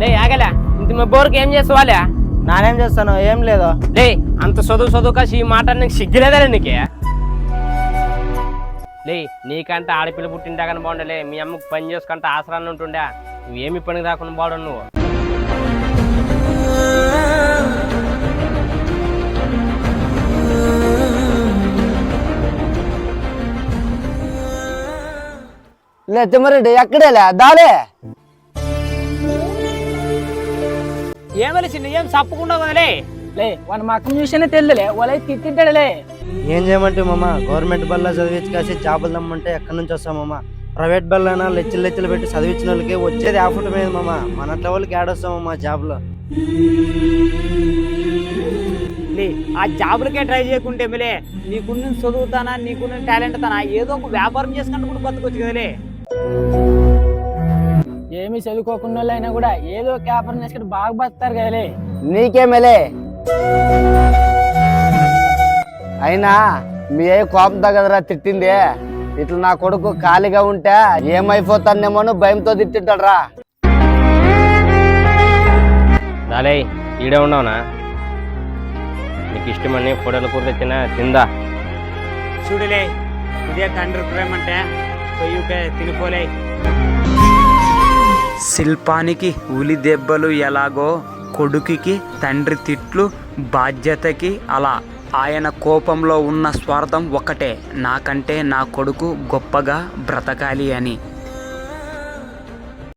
లే ఆగలే ఇంత మీ బోర్కి ఏం చేస్తావాలే? నానేం చేస్తాను, ఏం లేదు. లే అంత చదువు కాసి ఈ మాట నీకు సిగ్గులేదా నీకే? లే నీకంటే ఆడపిల్ల పుట్టింటా కానీ బాగుండలే, మీ అమ్మకు పని చేసుకుంటే ఆసరాన్ని ఉంటుండే, నువ్వేమి పనికి రాకుండా బాగుండు నువ్వు. లే తిమ్మరెడ్డి ఎక్కడేలే దాలే. ఏమలే చిన్న ఏం తప్పకుండా కదలే. లే వాడు మా అక్కను చూసేనే తెలియలే, వాళ్ళైతే తిట్టింటాడులే. ఏం చేయమంటే మామ, గవర్నమెంట్ బల్ల చదివించి కాసి జాబులు దమ్మంటే ఎక్కడి నుంచి వస్తామమ్మ? ప్రైవేట్ బల్లైనా లెచ్చలు పెట్టి చదివించిన వాళ్ళకి వచ్చేది ఆఫుట్ మీద మామ, మనట్ల వాళ్ళకి ఏడొస్తామమ్మా జాబ్లో. లే ఆ జాబులకే ట్రై చేయకుంటే మేలే, నీకున్న చదువుతానా నీకున్న టాలెంట్ తానా ఏదో ఒక వ్యాపారం చేసుకుంటూ కూడా బతకొచ్చు కదలే. ఏమి చదువుకోకుండా అయినా కూడా ఏదో వ్యాపారం చేసుకుంటే బాగా బతుకుతారు కదలే. నీకేమేలే అయినా మీ ఏ కోపం తగ్గదరా తిట్టింది. ఇట్లా నా కొడుకు ఖాళీగా ఉంటే ఏమైపోతానేమోను భయంతో తిట్టింటాడు రా. దాలే ఈడే ఉండవునా? నీకు ఇష్టమని ఫోటోలు కూర తెచ్చినా తిందా? చూడలే ఇదే తండ్రి ప్రేమ అంటే, పొయ్యికే తినిపోలే. శిల్పానికి ఉలి దెబ్బలు ఎలాగో కొడుకుకి తండ్రి తిట్లు బాధ్యతకి అలా. ఆయన కోపంలో ఉన్న స్వార్థం ఒకటే, నాకంటే నా కొడుకు గొప్పగా బ్రతకాలి అని.